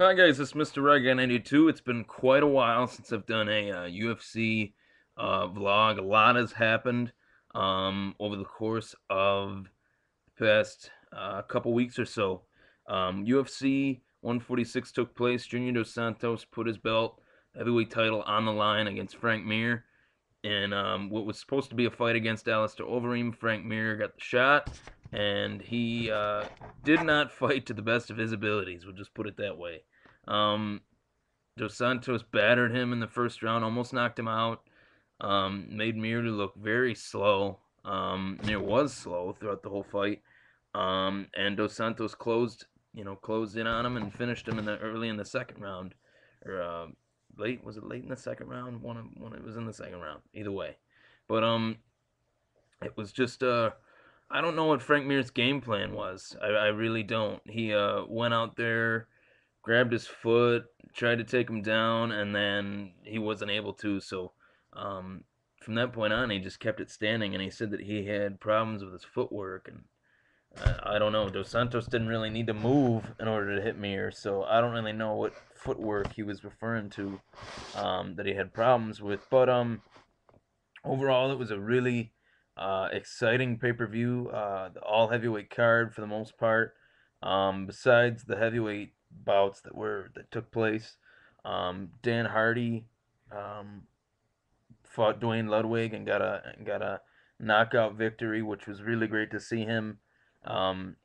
Hi guys, it's Mr. Reg 92. It's been quite a while since I've done a UFC vlog. A lot has happened over the course of the past couple weeks or so. UFC 146 took place. Junior Dos Santos put his belt heavyweight title on the line against Frank Mir. And what was supposed to be a fight against Alistair Overeem, Frank Mir got the shot, and he did not fight to the best of his abilities. We'll just put it that way. Um, Dos Santos battered him in the first round, almost knocked him out. Made Mir look very slow. Mir was slow throughout the whole fight. And Dos Santos closed in on him and finished him early in the second round, or late. Was it late in the second round? One it was in the second round. Either way, but it was just I don't know what Frank Mir's game plan was. I really don't. He went out there, grabbed his foot, tried to take him down, and then he wasn't able to. So um, from that point on, he just kept it standing. And he said that he had problems with his footwork, and I don't know. Dos Santos didn't really need to move in order to hit Mir, so I don't really know what footwork he was referring to that he had problems with. But overall, it was a really exciting pay per view. The all heavyweight card for the most part. Besides the heavyweight bouts that took place, Dan Hardy um, fought Dwayne Ludwig and got a knockout victory, which was really great to see him um,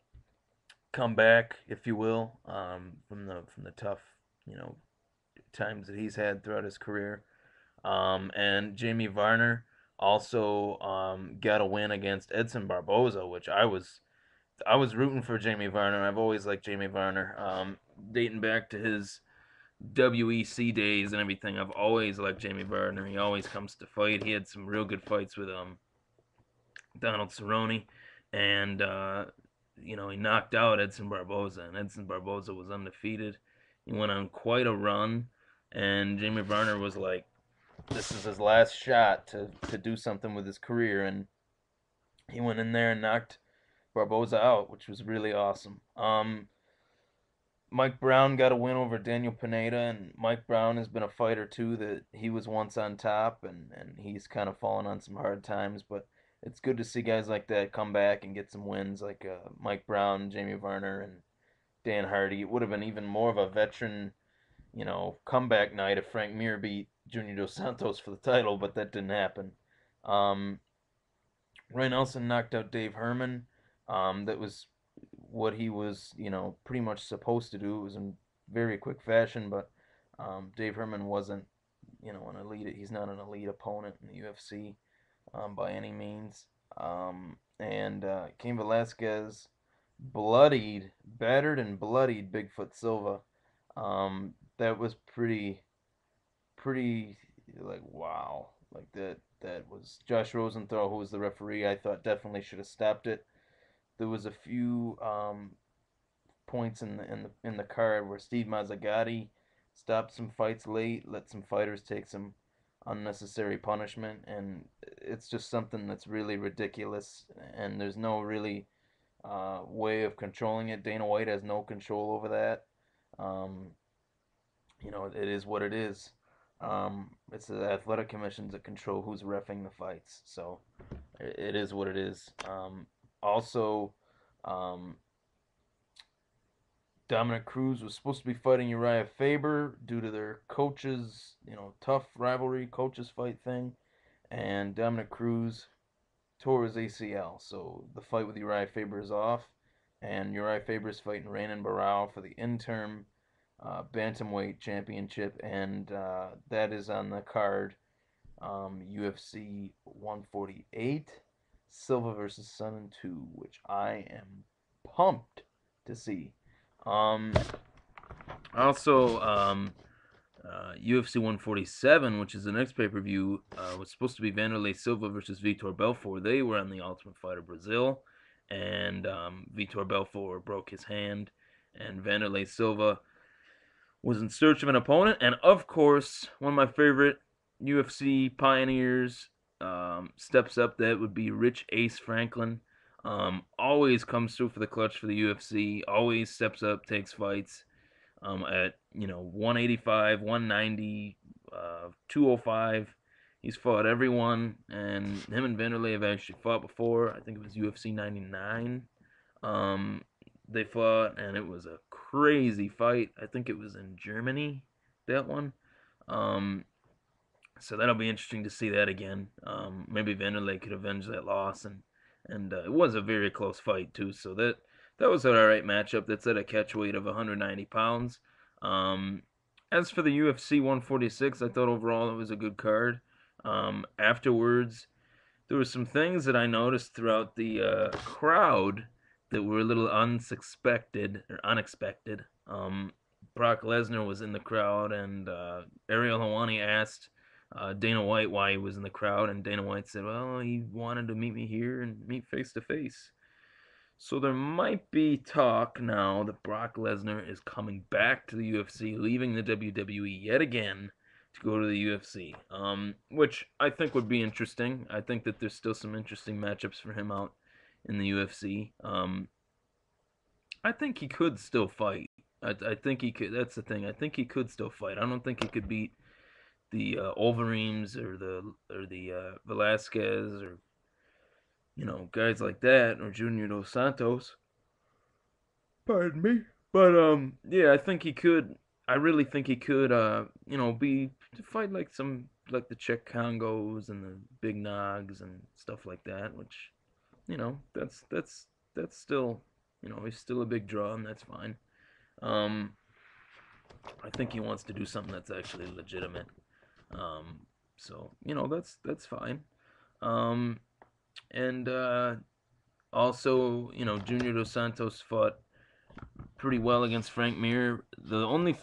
come back, if you will, from the tough you know times that he's had throughout his career. And Jamie Varner also got a win against Edson Barboza, which I was rooting for Jamie Varner. I've always liked Jamie Varner, dating back to his WEC days and everything. I've always liked Jamie Varner. He always comes to fight. He had some real good fights with Donald Cerrone, and he knocked out Edson Barboza, and Edson Barboza was undefeated. He went on quite a run, and Jamie Varner was like, this is his last shot to do something with his career, and he went in there and knocked Barboza out, which was really awesome. Mike Brown got a win over Daniel Pineda, and Mike Brown has been a fighter too that he was once on top, and he's kind of fallen on some hard times, but it's good to see guys like that come back and get some wins like Mike Brown, Jamie Varner, and Dan Hardy. It would have been even more of a veteran, comeback night if Frank Mir beat Junior Dos Santos for the title, but that didn't happen. Um, Roy Nelson knocked out Dave Herman. That was what he was, pretty much supposed to do. It was in very quick fashion, but Dave Herman wasn't, an elite. He's not an elite opponent in the UFC by any means. And Cain Velasquez battered and bloodied Bigfoot Silva. That was pretty like wow. Like that was Josh Rosenthal, who was the referee. I thought definitely should have stopped it. There was a few points in the card where Steve Mazzagatti stopped some fights late, let some fighters take some unnecessary punishment, and it's just something that's really ridiculous. And there's no really way of controlling it. Dana White has no control over that. Um, it is what it is. It's the athletic commissions that control who's reffing the fights, so it is what it is. Also, um, Dominic Cruz was supposed to be fighting Uriah Faber due to their coaches, tough rivalry, coaches fight thing, and Dominic Cruz tore his ACL, so the fight with Uriah Faber is off, and Uriah Faber is fighting Renan Barao for the interim bantamweight championship, and that is on the card. UFC 148, Silva versus Sun and Two, which I am pumped to see. Um, Also, UFC 147, which is the next pay per view, was supposed to be Vanderlei Silva versus Vitor Belfort. They were on the Ultimate Fighter Brazil, and Vitor Belfort broke his hand, and Vanderlei Silva was in search of an opponent. And of course, one of my favorite UFC pioneers steps up. That would be Rich Ace Franklin. Always comes through for the clutch for the UFC. Always steps up, takes fights. at 185, 190, 205. He's fought everyone, and him and Vanderlei have actually fought before. I think it was UFC 99. Um, they fought, and it was a crazy fight. I think it was in Germany, that one. Um, so that'll be interesting to see that again. Maybe Vanderlei could avenge that loss, and it was a very close fight too. So that was an alright matchup. That's at a catch weight of 190 pounds. Um, as for the UFC 146, I thought overall it was a good card. Afterwards, there were some things that I noticed throughout the crowd that were a little unsuspected or unexpected. Brock Lesnar was in the crowd, and Ariel Helwani asked Dana White why he was in the crowd, and Dana White said, "Well, he wanted to meet me here and meet face to face." So there might be talk now that Brock Lesnar is coming back to the UFC, leaving the WWE yet again to go to the UFC, which I think would be interesting. I think that there's still some interesting matchups for him out in the UFC. I think he could still fight. I think he could. That's the thing. I think he could still fight. I don't think he could beat the Overeems or the Velasquez or guys like that or Junior Dos Santos. Pardon me. But yeah, I think he could. I really think he could. Be to fight like the Czech Congos and the Big Nogs and stuff like that. Which that's still he's still a big draw, and that's fine. Um, I think he wants to do something that's actually legitimate. Um, so that's fine. Um, and also Junior Dos Santos fought pretty well against Frank Mir. The only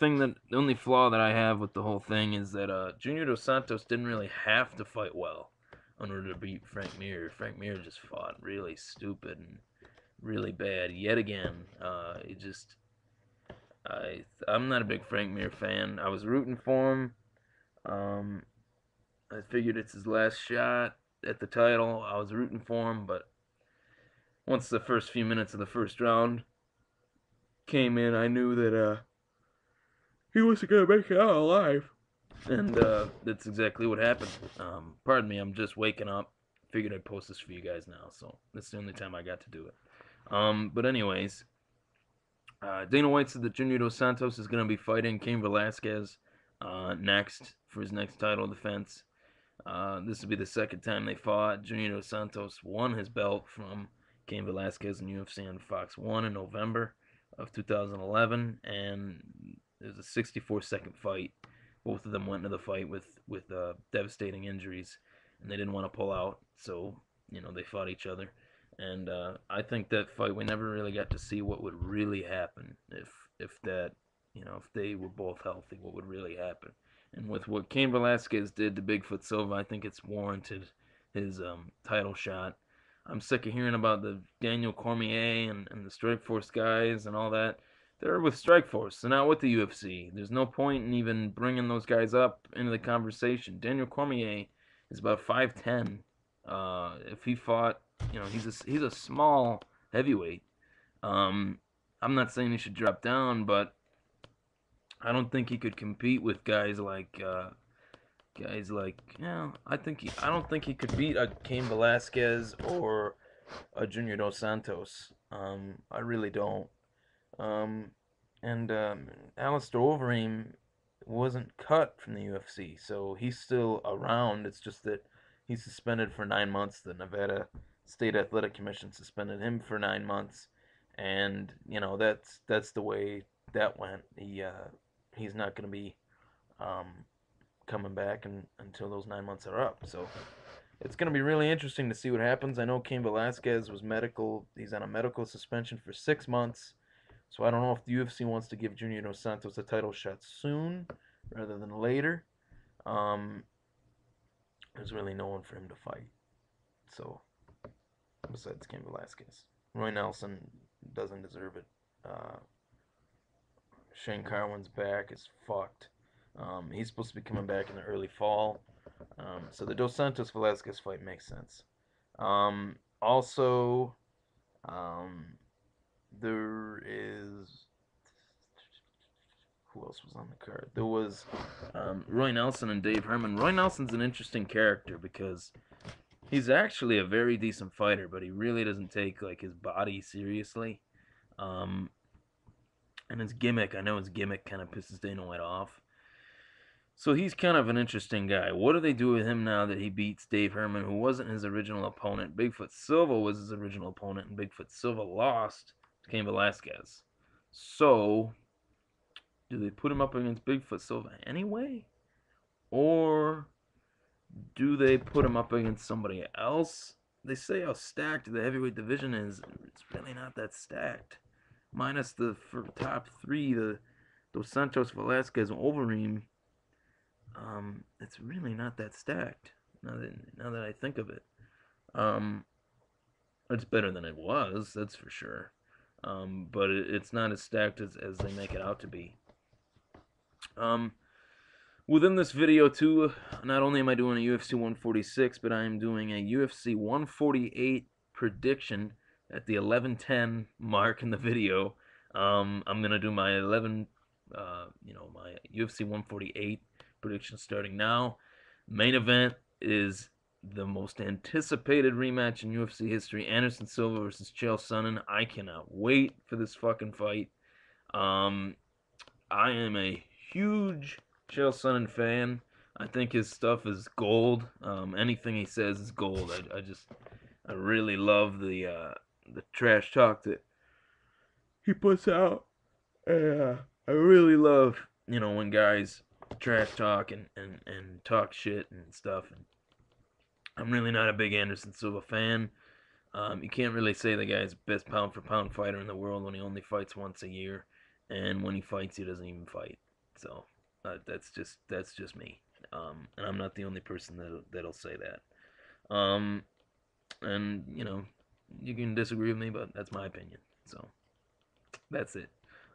flaw that I have with the whole thing is that Junior Dos Santos didn't really have to fight well in order to beat Frank Mir. Frank Mir just fought really stupid and really bad yet again. It just I'm not a big Frank Mir fan. I was rooting for him. Um, I figured it's his last shot at the title. I was rooting for him, but once the first few minutes of the first round came in, I knew that he wasn't gonna make it out alive, and that's exactly what happened. Pardon me, I'm just waking up. Figured I'd post this for you guys now, so that's the only time I got to do it. But anyways, Dana White said that Junior Dos Santos is gonna be fighting Cain Velasquez next for his next title defense. This will be the second time they fought. Junior Dos Santos won his belt from Cain Velasquez in UFC on Fox 1 in November of 2011, and it was a 64-second fight. Both of them went into the fight with devastating injuries, and they didn't want to pull out, so they fought each other. And I think that fight we never really got to see what would really happen if that if they were both healthy, what would really happen. And with what Cain Velasquez did to Bigfoot Silva, I think it's warranted his title shot. I'm sick of hearing about the Daniel Cormier and the Strikeforce guys and all that. They're with Strikeforce, they're not with the UFC. There's no point in even bringing those guys up into the conversation. Daniel Cormier is about 5'10". If he fought, he's a small heavyweight. I'm not saying he should drop down, but I don't think he could compete with I don't think he could beat a Cain Velasquez or a Junior Dos Santos. I really don't. Um, and Alistair Overeem wasn't cut from the UFC, so he's still around. It's just that he's suspended for 9 months. The Nevada State Athletic Commission suspended him for 9 months, and that's the way that went. He's not going to be um, coming back until those 9 months are up. So it's going to be really interesting to see what happens. I know Cain Velasquez was medical. He's on a medical suspension for 6 months. So I don't know if the UFC wants to give Junior Dos Santos a title shot soon rather than later. Um, there's really no one for him to fight. So besides Cain Velasquez, Roy Nelson doesn't deserve it. Shane Carwin's back is fucked. He's supposed to be coming back in the early fall. So the Dos Santos Velasquez fight makes sense. Also, there is who else was on the card? There was Roy Nelson and Dave Herman. Roy Nelson's an interesting character because he's actually a very decent fighter, but he really doesn't take like his body seriously. Um, and his gimmick, I know his gimmick kind of pisses Dana White off. So he's kind of an interesting guy. What do they do with him now that he beats Dave Herman, who wasn't his original opponent? Bigfoot Silva was his original opponent, and Bigfoot Silva lost to Cain Velasquez. So, do they put him up against Bigfoot Silva anyway? Or do they put him up against somebody else? They say how stacked the heavyweight division is. It's really not that stacked. Minus the top three, the Dos Santos, Velasquez, and Overeem. It's really not that stacked. Now that I think of it, it's better than it was. That's for sure. But it's not as stacked as they make it out to be. Within this video too, not only am I doing a UFC 146, but I am doing a UFC 148 prediction at the 11:10 mark in the video. I'm gonna do my my UFC 148 prediction starting now. Main event is the most anticipated rematch in UFC history: Anderson Silva versus Chael Sonnen. I cannot wait for this fucking fight. I am a huge Chael Sonnen fan. I think his stuff is gold. Anything he says is gold. I really love the trash talk that he puts out. Yeah, I really love when guys trash talk and talk shit and stuff. And I'm really not a big Anderson Silva fan. You can't really say the guy's best pound for pound fighter in the world when he only fights once a year, and when he fights, he doesn't even fight. So that's just me. And I'm not the only person that'll say that. And you can disagree with me, but that's my opinion. So that's it.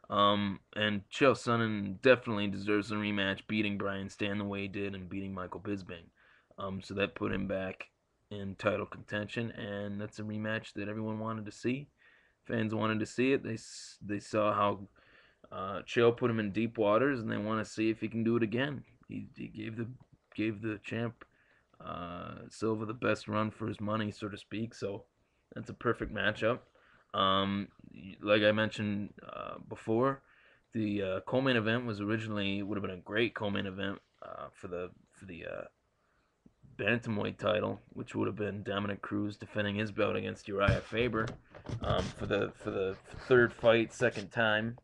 And Chael Sonnen definitely deserves a rematch, beating Brian Stann the way he did and beating Michael Bisping. So that put him back in title contention, and that's a rematch that everyone wanted to see. Fans wanted to see it. They saw how Chael put him in deep waters, and they want to see if he can do it again. He gave the champ Silva the best run for his money, so to speak. So that's a perfect matchup. Like I mentioned before, the co-main event would have been a great co-main event for the bantamweight title, which would have been Dominic Cruz defending his belt against Uriah Faber for the third fight, second time.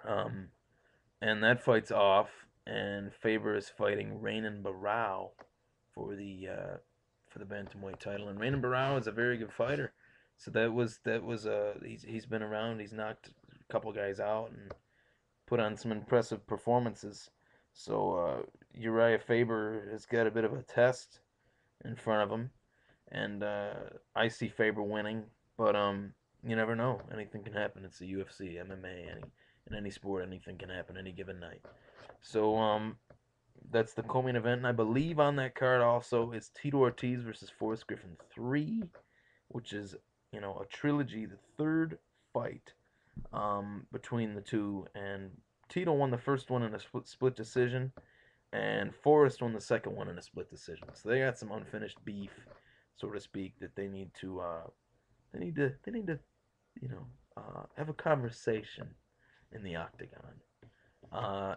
And that fight's off, and Faber is fighting Raynan Barao for the bantamweight title, and Raynan Barao is a very good fighter. So he's been around. He's knocked a couple guys out and put on some impressive performances. So Uriah Faber has got a bit of a test in front of him, and I see Faber winning. But you never know. Anything can happen. It's the UFC, MMA, in any sport, anything can happen any given night. So that's the co-main event, and I believe on that card also is Tito Ortiz versus Forrest Griffin 3, which is a trilogy, the third fight between the two, and Tito won the first one in a split decision, and Forrest won the second one in a split decision. So they got some unfinished beef, so to speak, that they need to have a conversation in the octagon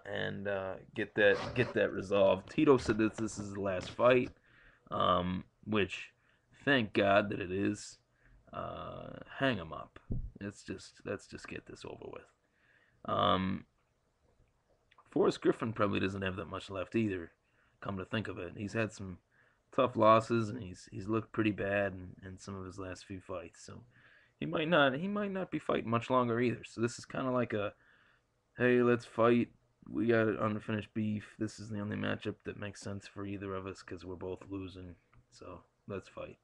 and get that resolved. Tito said that this is the last fight, which thank God that it is. Hang him up. Let's just get this over with. Forrest Griffin probably doesn't have that much left either. Come to think of it, he's had some tough losses, and he's looked pretty bad in some of his last few fights. So he might not be fighting much longer either. So this is kind of like a, hey, let's fight. We got unfinished beef. This is the only matchup that makes sense for either of us because we're both losing. So let's fight.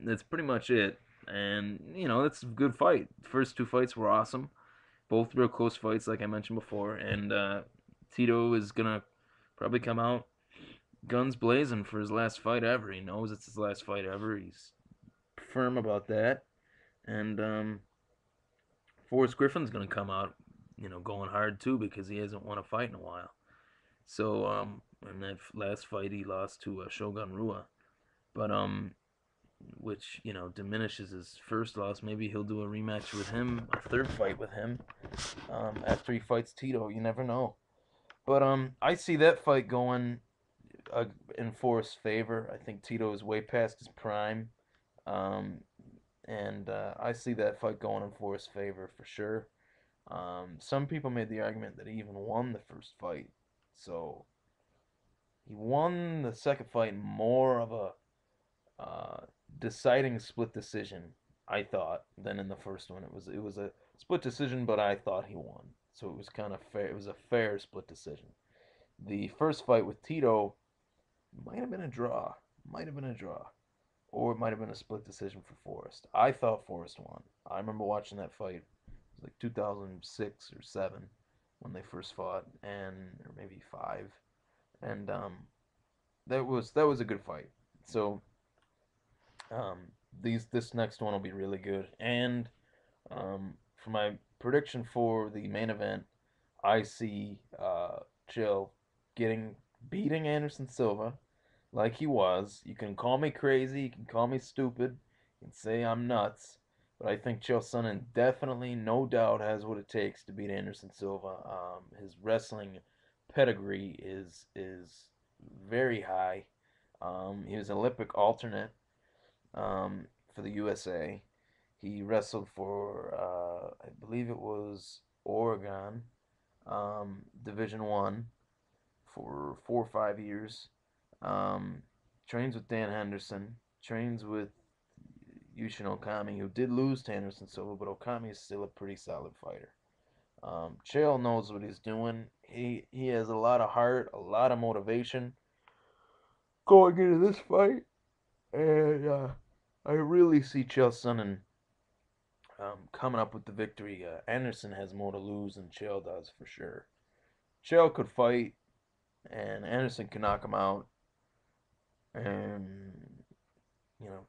That's pretty much it. And that's a good fight. The first two fights were awesome. Both real close fights, like I mentioned before. And Tito is gonna probably come out guns blazing for his last fight ever. He knows it's his last fight ever. He's firm about that. And Forrest Griffin's gonna come out going hard too because he hasn't won a fight in a while. So in that last fight he lost to Shogun Rua, but which diminishes his first loss. Maybe he'll do a rematch with him, a third fight with him, after he fights Tito. You never know. But I see that fight going in Forrest's favor. I think Tito is way past his prime, um, and I see that fight going in Forrest's favor for sure. Some people made the argument that he even won the first fight, so he won the second fight more of a deciding split decision, I thought, than in the first one. It was a split decision, but I thought he won, so it was kind of fair. It was a fair split decision. The first fight with Tito might have been a draw, might have been a draw, or it might have been a split decision for Forrest. I thought Forrest won. I remember watching that fight. It was like 2006 or seven when they first fought, and or maybe five, and that was a good fight. So um, this next one will be really good. And for my prediction for the main event, I see Chill beating Anderson Silva like he was. You can call me crazy, you can call me stupid, you can say I'm nuts, but I think Chael Sonnen definitely, no doubt, has what it takes to beat Anderson Silva. His wrestling pedigree is very high. He was an Olympic alternate for the USA. He wrestled for, I believe it was Oregon, Division One, for 4 or 5 years. Um, Trains with Dan Henderson. Trains with Yushin Okami, who did lose to Anderson Silva, but Okami is still a pretty solid fighter. Chael knows what he's doing. He has a lot of heart, a lot of motivation going into this fight, and I really see Chael Sonnen coming up with the victory. Anderson has more to lose than Chael does for sure. Chael could fight, and Anderson could knock him out, and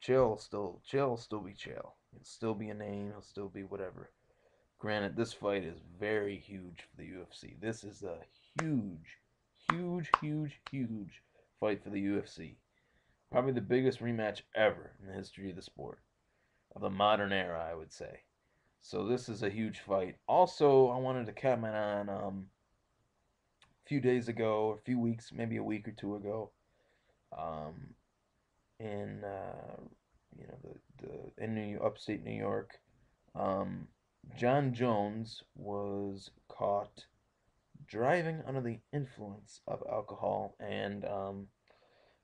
Chael will still be Chael. He'll still be a name. He'll still be whatever. Granted, this fight is very huge for the UFC. This is a huge, huge, huge, huge fight for the UFC. Probably the biggest rematch ever in the history of the sport, of the modern era, I would say. So this is a huge fight. Also, I wanted to comment on a few days ago, a few weeks, maybe a week or two ago, um, in in upstate New York, um, John Jones was caught driving under the influence of alcohol and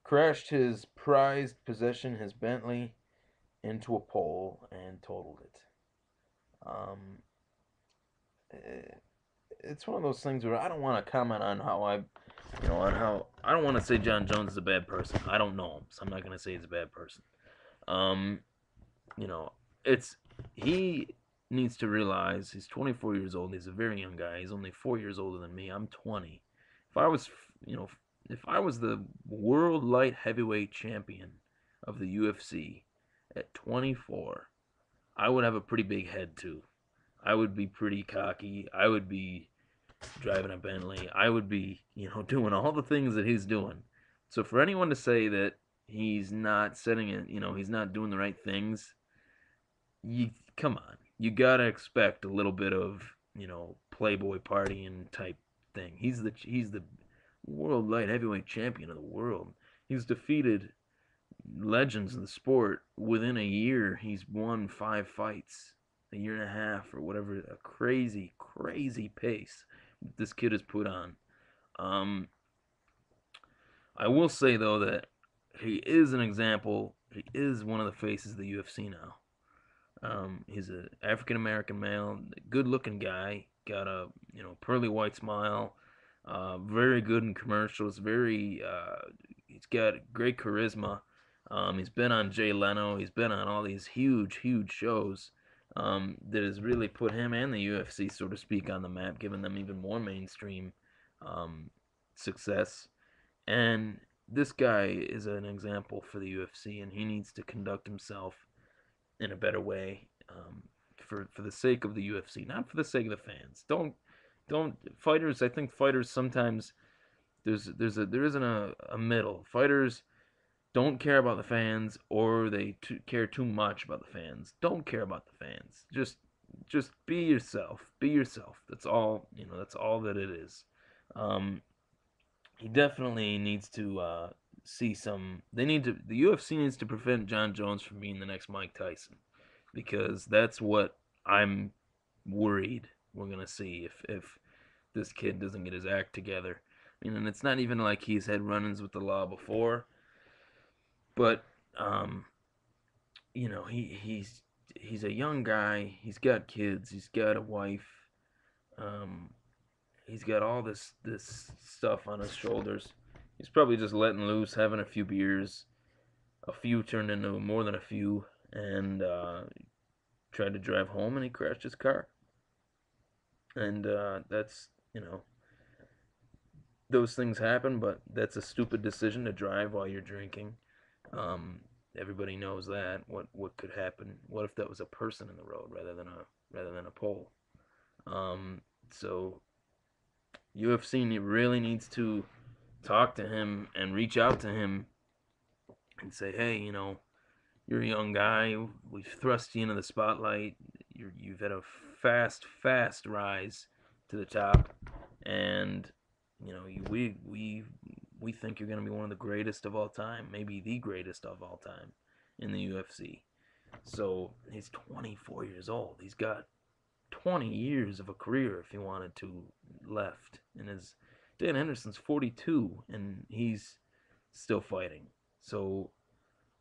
crashed his prized possession, his Bentley, into a pole and totaled it. Um, eh, it's one of those things where I don't want to comment on how on how I don't want to say John Jones is a bad person. I don't know him, so I'm not gonna say he's a bad person. Um, you know, it's he needs to realize he's 24 years old. He's a very young guy. He's only 4 years older than me. I'm 20. If I was, you know, if I was the world light heavyweight champion of the UFC at 24, I would have a pretty big head too. I would be pretty cocky. I would be driving a Bentley. I would be, doing all the things that he's doing. So for anyone to say that he's not setting it, he's not doing the right things, you come on. You gotta expect a little bit of, playboy partying type thing. He's the world light heavyweight champion of the world. He's defeated legends of the sport within a year. He's won 5 fights, a year and a half or whatever. A crazy, crazy pace this kid has put on. Um, I will say though that he is an example. He is one of the faces of the UFC now. He's an African American male, good looking guy. Got a pearly white smile. Very good in commercials. He's got great charisma. He's been on Jay Leno. He's been on all these huge, huge shows that has really put him and the UFC, so to speak, on the map, giving them even more mainstream um, success. And this guy is an example for the UFC, and he needs to conduct himself in a better way for the sake of the UFC, not for the sake of the fans. don't fighters. I think fighters sometimes there isn't a middle. Fighters don't care about the fans, or they care too much about the fans. Don't care about the fans. Just be yourself. Be yourself. That's all. That's all that it is. Um, he definitely needs to see some. They need to. The UFC needs to prevent John Jones from being the next Mike Tyson, because that's what I'm worried we're gonna see if this kid doesn't get his act together. And it's not even like he's had run-ins with the law before, but um, he's a young guy. He's got kids. He's got a wife. Um, he's got all this stuff on his shoulders. He's probably just letting loose, having a few beers. A few turned into more than a few, and tried to drive home, and he crashed his car. And that's those things happen, but that's a stupid decision to drive while you're drinking. Um, Everybody knows that. What could happen? What if that was a person in the road rather than a pole? Um, so UFC really needs to talk to him and reach out to him and say, hey, you're a young guy. We've thrust you into the spotlight. You've had a fast rise to the top, and we think you're going to be one of the greatest of all time, maybe the greatest of all time in the UFC. So he's 24 years old. He's got 20 years of a career if he wanted to left. And Dan Henderson's 42 and he's still fighting. So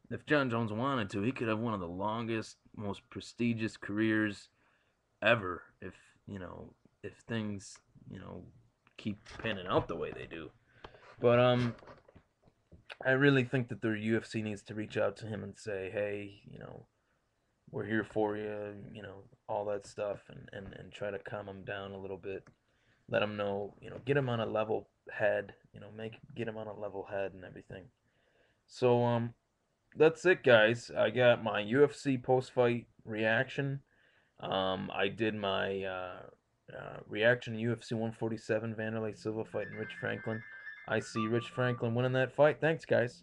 if John Jones wanted to, he could have one of the longest, most prestigious careers ever if things, keep panning out the way they do. But I really think that the UFC needs to reach out to him and say, hey, we're here for you, all that stuff, and try to calm him down a little bit. Let him know, get him on a level head, get him on a level head and everything. So that's it, guys. I got my UFC post-fight reaction. I did my reaction to UFC 147, Vanderlei Silva fighting Rich Franklin. I see Rich Franklin winning that fight. Thanks, guys.